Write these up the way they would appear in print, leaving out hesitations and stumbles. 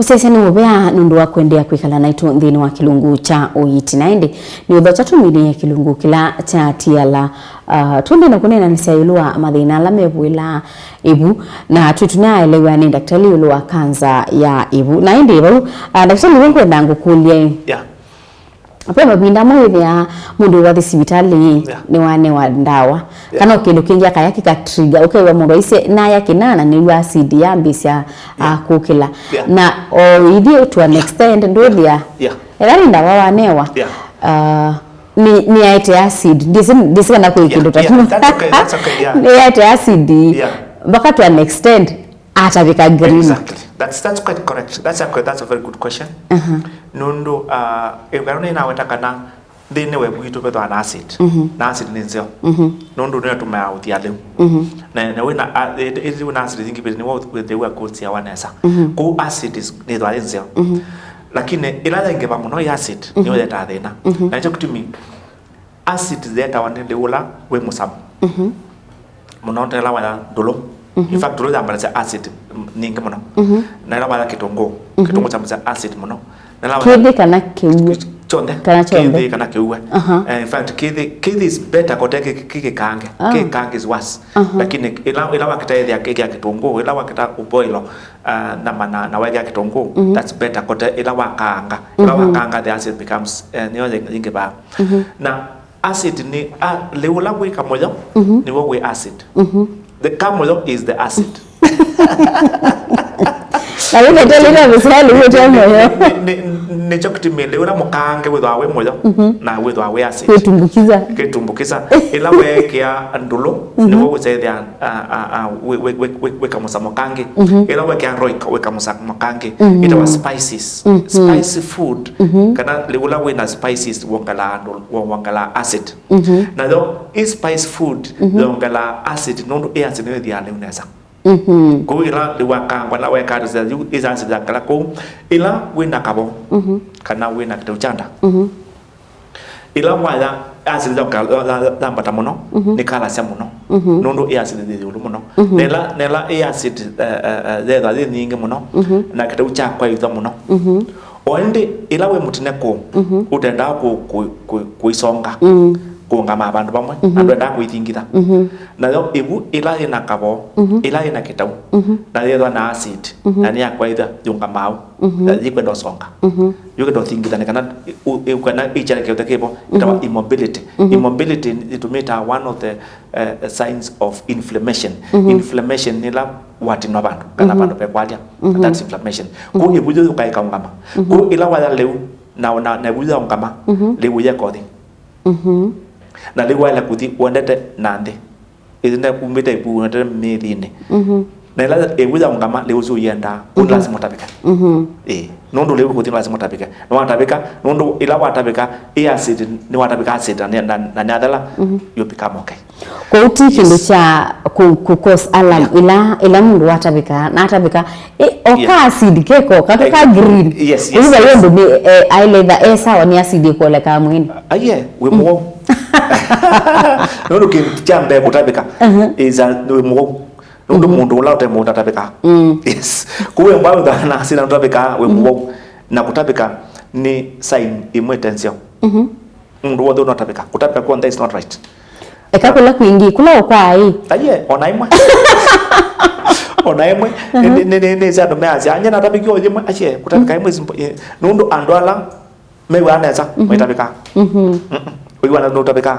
Useseni mubea nundu wa kuendea kwikala naitu nthini wa kilungu cha Uiiti naende ni uthocha tumili kilungu kila cha tiala tunde na kunena nisayilua mathina ala mebwila ibu na tutunia elewa ni daktari ulua kanza ya ibu naende ibu daktari wengu ndangu kulie Apo mabinda mwe ya mundu wa sibitali ni wane wa ndawa kana kindu kingi akayaki ka trigger wa mundu ise na yake nana ni acid ya mbisia kukila na idi to an extent ndolia era ndawa wanewa ni aite acid disi kana kwa kindu tatu ni aite acid mpaka to an extent atavika green. Exactly. That's quite correct. That's a very good question. Nundu egarone na wetaka na thine we bwito betho an acid. Na acid ni nzio. Nundu no tuma uti aleu. Na we na ezi we na acid thingi bezi ni wo the we codes ya wanesa. Ko acid is ni thwa nzio. Lakini ila ngeba muno ya acid ni we ta thina. Na icho kutumi acid zeta wanende ula we musabu. Muno tela wa dolo. In fact, dolo ya mbala acid ningi muno. Na ila wala kitongo cha acid muno. Kidi kana kiwe. Chonde. Kidi kana kiwe. In fact, kidi is better koteke kike kange. Kike kange is worse. Lakini ila wakita ya kike ya kitongo, ila wakita uboilo na wege ya kitongo, that's better kote ila wakanga. Ila wakanga the acid becomes niyoze inge ba. Na acid ni leula we kamoyo ni we acid. The camel is the acid. Na wewe ndio msali wewe jamaa. Ni chokutimele ura mukange wethawe moyo na wethawe acid. Ketumbukiza ila wekea andulo ni wo gutethia we kamusa mukange ila wekea roika we kamusa mukange ita wa spices spicy food kana leula we na spices wongala acid na do is spice food wongala acid no acid ne dia le unesa ko ila de wakangwa la weka za is acid kala ko ila we na kabo kana we na kitauchanda ila wala acid za mbata muno ni kala sia muno nondo acid de ulu muno nela acid za nyingi muno na kitaucha kwa yuza muno oende ila we mutine ko utenda kuisonga kuungama abantu bamwe ando enda kuithingitha na yo ibu ila ina kabo ila ina kitau na yethwa na acid na ni akwa itha yungamao na yikwenda songa yukendo thingitha ne kana ukana ichara ke utekepo itawa immobility it meta one of the signs of inflammation inflammation nila wati no bantu kana bantu pe kwalia that's inflammation ko ibujo ukaika ungama ko ila wala leu na bujo ungama leu yakodi na liwa la kuti wandete nande izina kumita ipu wandete medine na ila ewuza ungama leuzu yenda lazima tabika nondo lewu kuti lazima tabika no watabika nondo ila watabika acid ni watabika acid na nyadala you become okay ko uti cha ku cause alarm ila mundu watabika na atabika oka acid keko katoka green yes uliza yondo ni either esa ni acid ko leka mwini aye we mo nondo kimchamba kutabika iza we mo nondo mundu la utemo utabika yes kuwe mbao na acid na utabika we mo na kutabika ni sign imwe tension mundu wodo unatabika kutabika kwa is not right ekakula kuingi kula kwa ai aye onaimwe ne za do meazi anya na tabikyo yemwe ache kutabika imwe nondo andwala mewa aneza mwetabika wewe wana utabika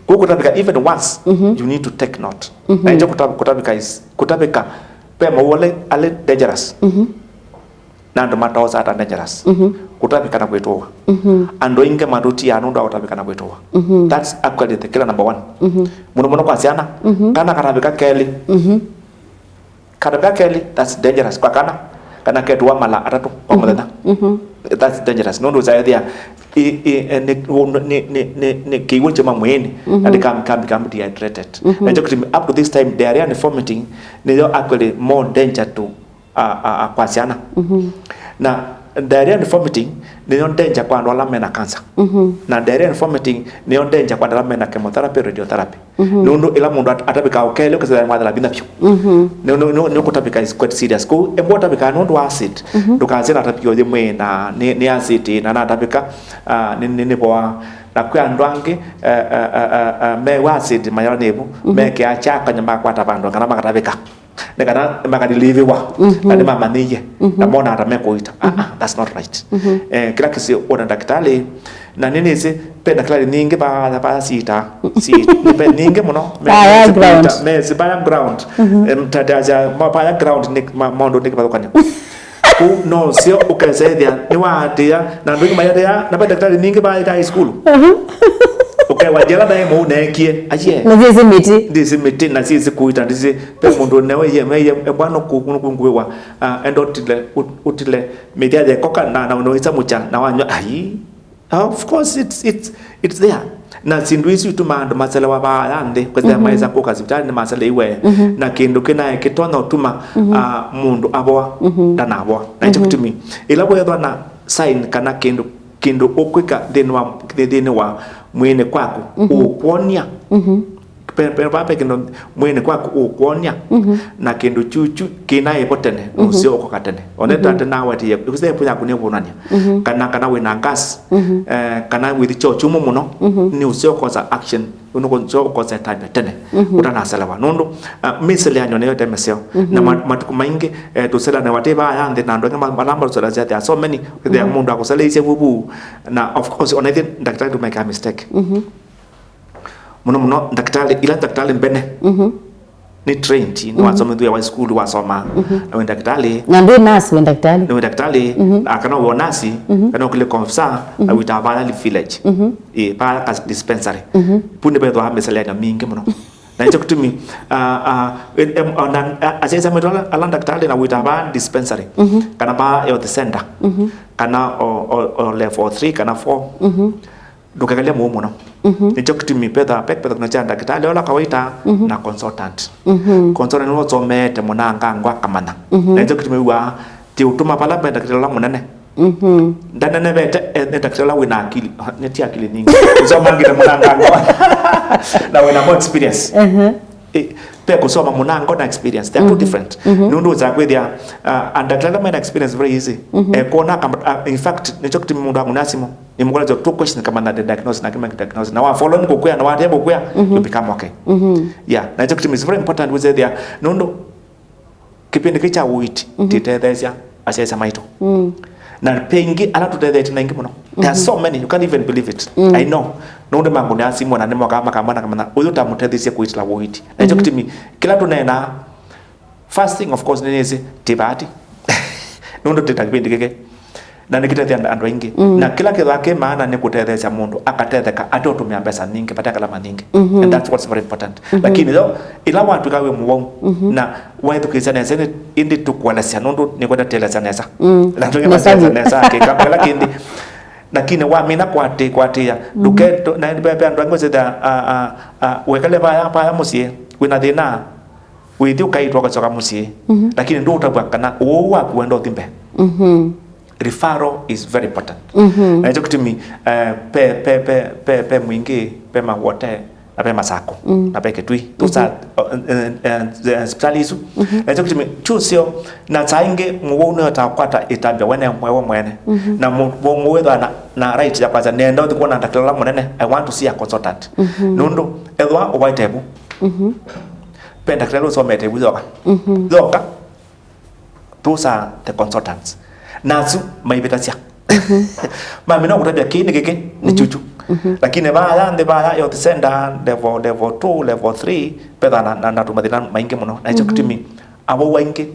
kutabika even once you need to take note na nje kutabika is kutabika pema wole ale dangerous na ndo matoza ata dangerous kutabika na kwetoa ando inge maruti ya ndo kutabika na kwetoa that's actually the killer number 1 muno kwa siana kana kutabika keli kutabika keli that's dangerous kwa kana ketwa mala atatu kwa mudana that's dangerous no za there ne kiwo chama mweni and come dehydrated and up to this time diarrhea and vomiting they are actually more danger to kwasiana na diarrhea and vomiting ni danger kwa ndo ala mena cancer na diarrhea and vomiting ni danger kwa ndo ala mena chemotherapy radiotherapy nundu ila mundu atabika okele kuzela mwadala bina pyo no kutabika is quite serious ko embo tabika no acid dukazela tapio je mwena ni acid na atabika ni boa na kwa ndwange me acid mayonebu me ke achaka nyama kwa tabando kana makatabika nekana makadilive wa na mama niye na mona atamekuita that's not right kila kisi ona daktari na nini hizi pe daktari ninge ba sita si pe ninge muno me si background mtadaja background ni mondo ni kwa kwani ku no sio ukazaidia ni watia na ndio mayada na ba daktari ninge ba high school okay wajela na mu nekie aje na zizi miti na zizi kuita ndizi pe mundu newe ye bwana kunguwe wa endotile utile media de koka na unoita mucha na wanyo ai of course it's there na sinduisi utuma ndo masala wa baande kwa sababu maiza koka zitani na masala iwe na kindu kina kitona utuma mundu aboa dana aboa na hicho kitumi ila bwa na sign kana kindu okwika deni wa mwene kwako ukuonia pepe kino mwene kwako ukuonia na kindu chuchu kina epotene usio okokatene oneta tena wati yakuse punya kunebonania kana wina gas kana with chochumo muno ni usio koza action uno konzo koza time tene utana sala nondo misele anyo ne yote meseo na matuku maingi tusela na wateba yande na ndo kama malamba tusela zati so many the mundu akosala ise bubu na of course on either daktari to make a mistake muno daktari mbene ni trained no wasoma ndu ya school wasoma na daktari na ndo nurse daktari akana wo nasi kana kule konfsa awitaba ali village pa as dispensary punde bedo ha mesele na mingi muno na hicho kutumi asesa medola ala daktari na witaba dispensary kana ba health center kana o level 3 kana 4 dukakalia muno nicho kitimi peda kuna chanda kitale ola kawaita na consultant consultant no zomete munanga ngwa kamana na nicho kitimi wa ti utuma pala peda kitala munene ndana ne bete daktari wina akili neti akili nyingi uzomangira munanga ngwa na wina more experience pe kusoma munango na experience they are two different nundu za kwethia and daktari experience very easy kona in fact nicho kitimi mundu angunasimo ni mkola jo two question kama na diagnosis na kama diagnosis na wa follow ni kukwea na wa tebo kukwea you become okay yeah na hicho kitu is very important with there nondo kipindi kicha Uiiti titethesya asesa maito na pengi ala tutethete na ngimono there are so many you can't even believe it I know nondo mangu ni asimu na nemo kama na uyu tamutethesya kuitila Uiiti na hicho kitu kila tunena fasting of course ni hizi tibati nondo titakipindi kike na nikitethia andu ingi na kila kitu yake maana ni kutethesha mundu akatetheka atotumia pesa nyingi pataka lama nyingi and that's what's very important lakini though ila watu kawe muwau na waitu kisana sene indi tukwalesha nundu ni kwenda telesha nesa na tukimasa nesa kikapela kindi lakini wamina kwatia duketo na pepe andu ango zeda wekale baya musie wina thina withi ukaitwa gacoka musie lakini ndu utabakana uwa kuenda uthimbe referral is very important na hicho kitu pe mwingi pe mawote na pe masako na pe ketui tusa hospitali hizo na hicho kitu chusio na sainge muone utakwata itambia wene mwewe mwene na muwe na right ya kwanza nenda kuona daktari munene I want to see a consultant nundu edwa owaitebu pe daktari usomete zoka tusa the consultants nazu maibetasia mami no kutabia kini kike ni chuchu lakini baya yote senda level 2 level 3 peda na tumadina maingi muno na hicho kitimi abo waingi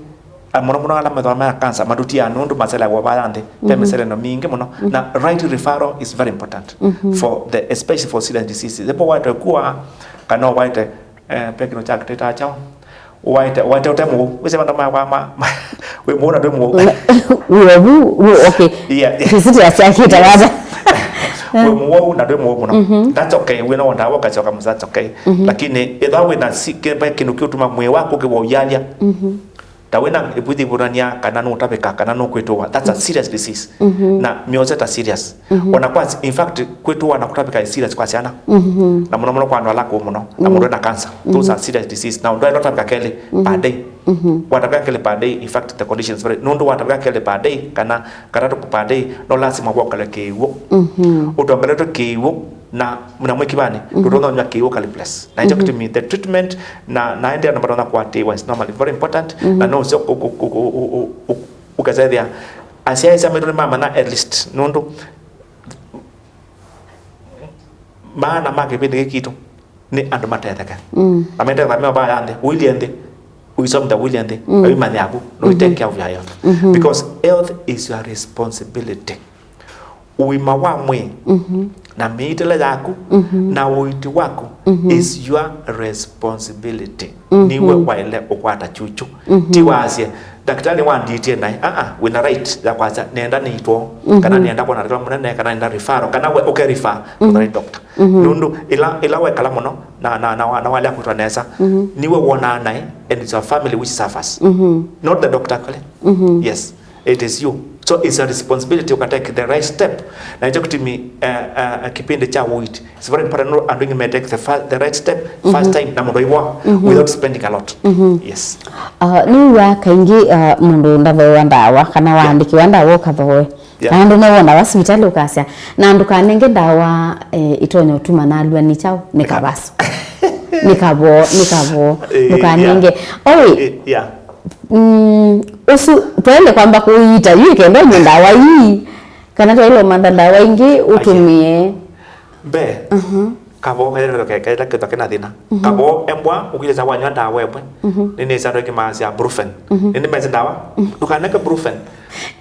muno ala medwa cancer madutia nundu masala wa bayande pe mesele no mingi muno na right referral is very important for the especially for serious diseases the power kwa kana waite pekino cha kitata chao waite utemu wese mama we muona ndo mu okay sisi tuasiakita waza we muo na ndo mu that's okay we know ndawo kachoka that's okay lakini edha we na sike ba kinu kiutuma mwe wako ke woyalia tawena Kuvunany'A kana no tapeka kana no kwetwa, that's a serious disease na mioze ta serious ona kwa in fact kwetwa na kutapeka is serious kwa sana na muno kwa ndo alako muno na muno na cancer, those are serious disease na ndo tapeka kele per day watapeka kele per day, in fact the conditions very no ndo watapeka kele per day kana to per day no lazima kwa kale kewo utongale to kewo na mnamweki bani tutonga nya kiwo kali plus na hicho kitu the treatment na ndio namba kwa tewa is normally very important na no so ukazaidia asia isa medoni mama na at least nondo maana make pende kitu ni ando matetaka amende kama ba yande Uiiti uisom da Uiiti ayi manyabu no take care of your health because health is your responsibility. Uima wa mwe na miitele yako na uiti wako is your responsibility. Niwe waile ukwata chuchu tiwazie daktari wanditie nai wina right ya kwanza nenda niitwo kana nenda kwa na munene kana nenda referral kana we okay refer to the right doctor nundu ila we kala muno na wale akutonesa niwe wona nai and it's your family which suffers not the doctor kale yes it is you. So it's a responsibility to take the right step. Na hicho kitimi kipindi cha Uiiti. It's very important and doing may take the right step first time na mundu without spending a lot. Yes. Ni wa kaingi mundu ndavo ndawa kana waandiki ndawa kathoe. Na ndo wona hospitali ukasya na ndo kanenge ndawa itonyo tuma na alwa ni chao nikabaso. Nikabo ukanenge. Yeah. Usu tuende kwamba kuita yeye kenda ndawa hii kana to ile manda ndawa ingi utumie be kabo hele kaila kitokena dina kabo embwa ukile za wanywa ndawa ebwe nini za roki mazi ya brufen nini mezi ndawa ukaneka brufen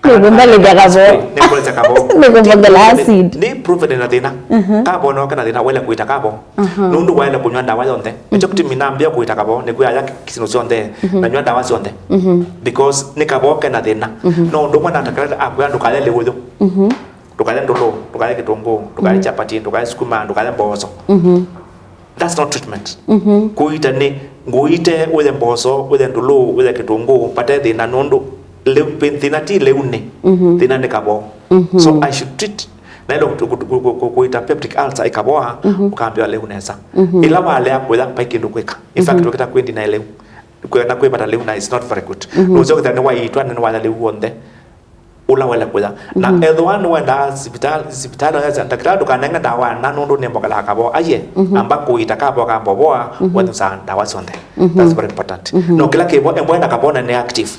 Nikumbali kabo nikumbali kabo nikumbali acid ni brufen na dina kabo no kana dina wele kuita kabo nundu wele kunywa ndawa yonde echo kitimi nambia kuita kabo ni kuya yake kisino zonde na nywa ndawa zonde because ni kabo kana dina no ndo mwana atakala akwa ndo kale lewo tukale ndolo tukale kitongo tukale chapati tukale sukuma tukale mbozo that's not treatment kuita ni nguite ule mbozo ule ndolo ule kitongo pate na nondo le pentina ti leune tina ne kabo so I should treat na ilo kuita peptic ulcer ikaboa ukaambia leunesa ila wale akwela paikindo kweka in fact ukita kwendi na leu kwenda kwepata leuna is not very good uzo kutana wa itwa na wala leuonde ula wala kula na edwan wenda hospital ya daktari kananga dawa na nondo nembo kala kabo aye ambako itakabo kambo boa wadu sa dawa sonde that's very important no kila kebo embwa kabona ne active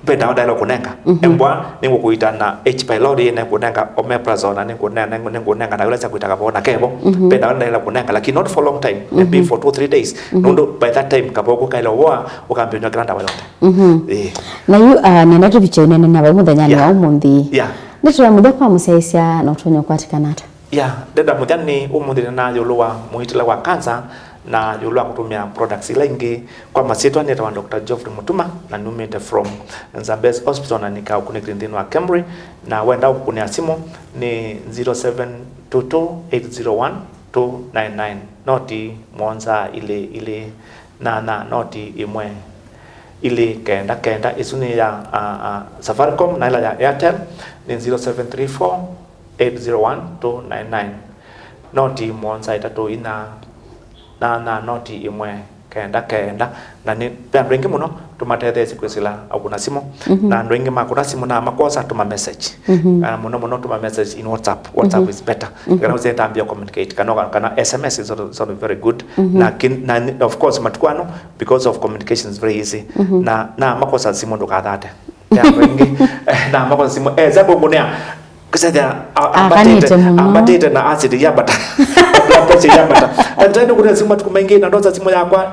penda wada lo kunenga embwa ningo kuita na H pylori ne kunenga omeprazole ne kunenga na ule sa kuita kabona kebo penda wada lo kunenga lakini not for long time maybe for 2-3 days nondo by that time kaboko kailo wa ukaambia granda walonde na yu nenda tubichene na ba muthanyani wa umuthi nitwa muda kwa musesia na utonyo kwatikanata deda muthani umuthi na yulwa muitila wa cancer na yulwa kutumia products ilengi kwa masitwa ni tawa Dr. Geoffrey Mutuma na numite from Nzambes Hospital na nika connect ndini wa Cambridge na wenda kunia simu ni 0722801299 noti mwanza ile na noti imwe ile kenda isuni ya Safaricom na ila ya Airtel ni 0734801299 noti mwanza itatu ina na noti imwe kenda na ni pengi muno tumatete sikwesila akuna simu na ndwengi makuna simu na makosa tuma message muno tuma message in WhatsApp is better kana uzeta ambia communicate kana SMS is also very good na of course matukwano because of communication is very easy na makosa simu ndo kadhate ya wengi na makosa simu zabo munia kusaidia ambatete na acid ya bata approach ya bata and kuna simu tukumengi na ndoza simu yakwa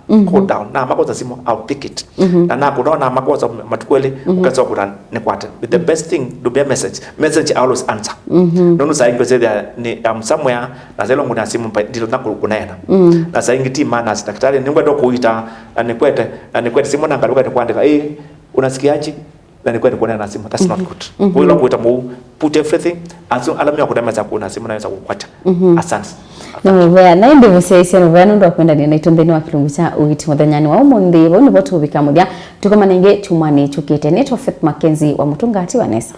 cool down na makosa simu I'll pick it na kunaona makosa matukweli ukaza kuran ni kwata with the best thing do be a message I always answer nono sai kusaidia ni somewhere na zelo nguna simu ndilo na kunena na sai ngiti mana daktari ni ngwendo kuita na nikwete simu na ngaruka ni kuandika unasikiaje then kwenda kuona na simu, that's not good. Kwa hiyo kuita mu put everything aso alamia kudama za kuona simu naweza kukwacha. Asante. Na indi museisi no ndo kwenda ni naito Ndini wa Kilungu cha Uiiti muthenya wa umuthi bo ni botu bika muthia tukomanenge chumani chukite neto Faith Mackenzie wa mutungati wa Nesa.